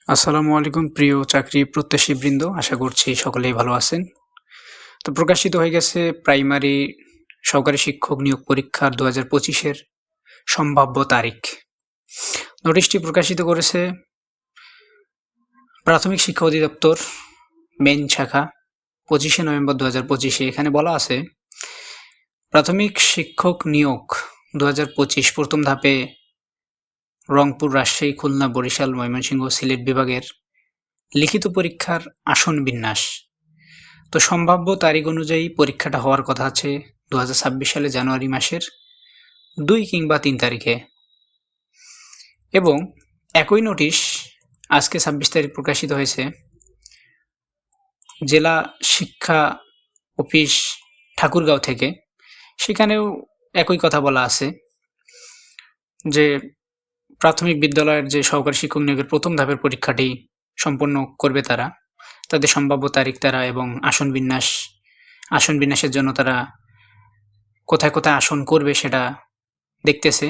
আসসালামু আলাইকুম প্রিয় চাকরি প্রত্যাশীবৃন্দ, আশা করছি সকলেই ভালো আছেন। তো প্রকাশিত হয়ে গেছে প্রাইমারি সহকারী শিক্ষক নিয়োগ পরীক্ষার ২০২৫-এর সম্ভাব্য তারিখ। নোটিশটি প্রকাশিত করেছে প্রাথমিক শিক্ষা অধিদপ্তর মেইন শাখা ২৫শে নভেম্বর ২০২৫-এ। এখানে বলা আছে, প্রাথমিক শিক্ষক নিয়োগ ২০২৫ প্রথম ধাপে রংপুর, রাজশাহী, খুলনা, বরিশাল, ময়মনসিংহ, সিলেট বিভাগের লিখিত পরীক্ষার আসন বিন্যাস। তো সম্ভাব্য তারিখ অনুযায়ী পরীক্ষাটা হওয়ার কথা আছে ২০২৬ সালে জানুয়ারি মাসের ২ কিংবা ৩ তারিখে। এবং একই নোটিশ আজকে ২৬ তারিখ প্রকাশিত হয়েছে জেলা শিক্ষা অফিস ঠাকুরগাঁও থেকে। সেখানেও একই কথা বলা আছে যে প্রাথমিক বিদ্যালয়ের যে সহকারী শিক্ষক নিয়োগের প্রথম ধাপের পরীক্ষাটি সম্পন্ন করবে তারা, তাদের সম্ভাব্য তারিখ তারা এবং আসন বিন্যাসের জন্য তারা কোথায় কোথায় আসন করবে সেটা দেখতেছে।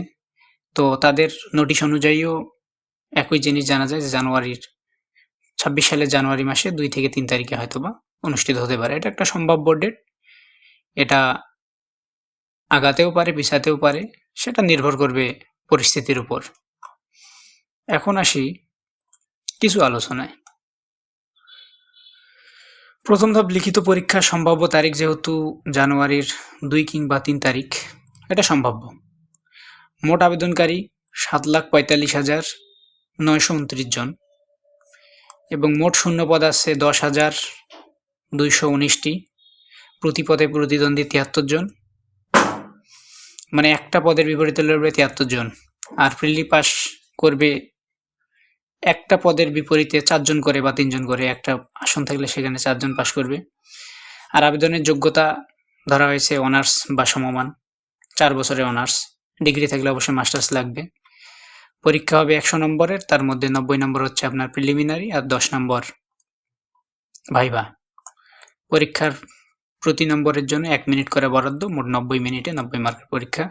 তো তাদের নোটিশ অনুযায়ীও একই জিনিস জানা যায় যে ২৬ সালের জানুয়ারি মাসে ২ থেকে ৩ তারিখে হয়তোবা অনুষ্ঠিত হতে পারে। এটা একটা সম্ভাব্য ডেট। এটা আগাতেও পারে, পিছাতেও পারে, সেটা নির্ভর করবে পরিস্থিতির উপর। এখন আসি কিছু আলোচনায়। প্রথম ধাপ লিখিত পরীক্ষার সম্ভাব্য তারিখ যেহেতু জানুয়ারির ২ কিংবা ৩ তারিখ, এটা সম্ভাব্য। মোট আবেদনকারী ৭,৪৫,৯২৯ জন এবং মোট শূন্যপদ আছে ১০,২১৯টি। প্রতি পদে প্রতিদ্বন্দ্বী ৭৩ জন, মানে একটা পদের বিপরীতে লড়বে ৭৩ জন। আর প্রিলি পাস করবে একটা পদের বিপরীতে ৪ জন করে বা ৩ জন করে, একটা আসন থাকলে সেখানে ৪ জন পাস করবে। আর আবেদনের যোগ্যতা ধরা হয়েছে অনার্স বা সমমান, ৪ বছরের অনার্স। ডিগ্রি থাকলে অবশ্যই মাস্টার্স লাগবে। পরীক্ষা হবে ১০০ নম্বরের, তার মধ্যে ৯০ নম্বর হচ্ছে আপনার প্রিলিমিনারি আর ১০ নম্বর ভাইভা। পরীক্ষার প্রতি নম্বরের জন্য ১ মিনিট করে বরাদ্দ, মোট ৯০ মিনিটে ৯০ মার্কের পরীক্ষা।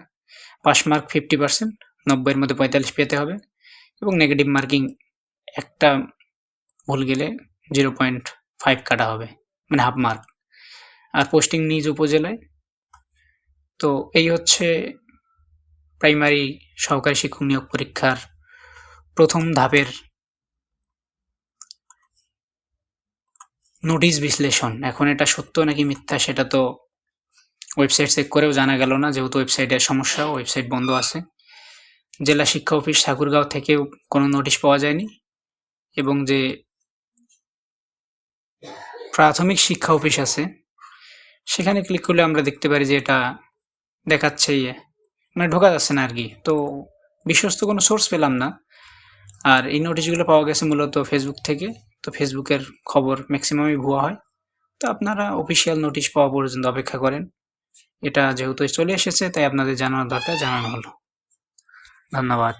পাস মার্ক 50%, ৯০-এর মধ্যে ৪৫ পেতে হবে এবং নেগেটিভ মার্কিং একটা ভুল গেলে 0.5 কাটা হবে, মানে হাফ মার্ক। আর পোস্টিং নিজ উপজেলায়। তো এই হচ্ছে প্রাইমারি সহকারী শিক্ষক নিয়োগ পরীক্ষার প্রথম ধাপের নোটিশ বিশ্লেষণ। এখন এটা সত্য নাকি মিথ্যা সেটা তো ওয়েবসাইট চেক করেও জানা গেল না, যেহেতু ওয়েবসাইটের সমস্যা, ওয়েবসাইট বন্ধ আছে। জেলা শিক্ষা অফিস ঠাকুরগাঁও থেকেও কোনো নোটিশ পাওয়া যায়নি এবং যে প্রাথমিক শিক্ষা অফিস আছে সেখানে ক্লিক করলে আমরা দেখতে পারি যে এটা দেখাচ্ছে মানে ঢোকা যাচ্ছে না আর কি। তো বিশ্বস্ত কোনো সোর্স পেলাম না। আর এই নোটিশগুলো পাওয়া গেছে মূলত ফেসবুক থেকে। তো ফেসবুকের খবর ম্যাক্সিমামই ভুয়া হয়। তো আপনারা অফিসিয়াল নোটিশ পাওয়া পর্যন্ত অপেক্ষা করেন। এটা যেহেতু চলে এসেছে তাই আপনাদের জানানোর দরকার, জানানো হলো। ধন্যবাদ।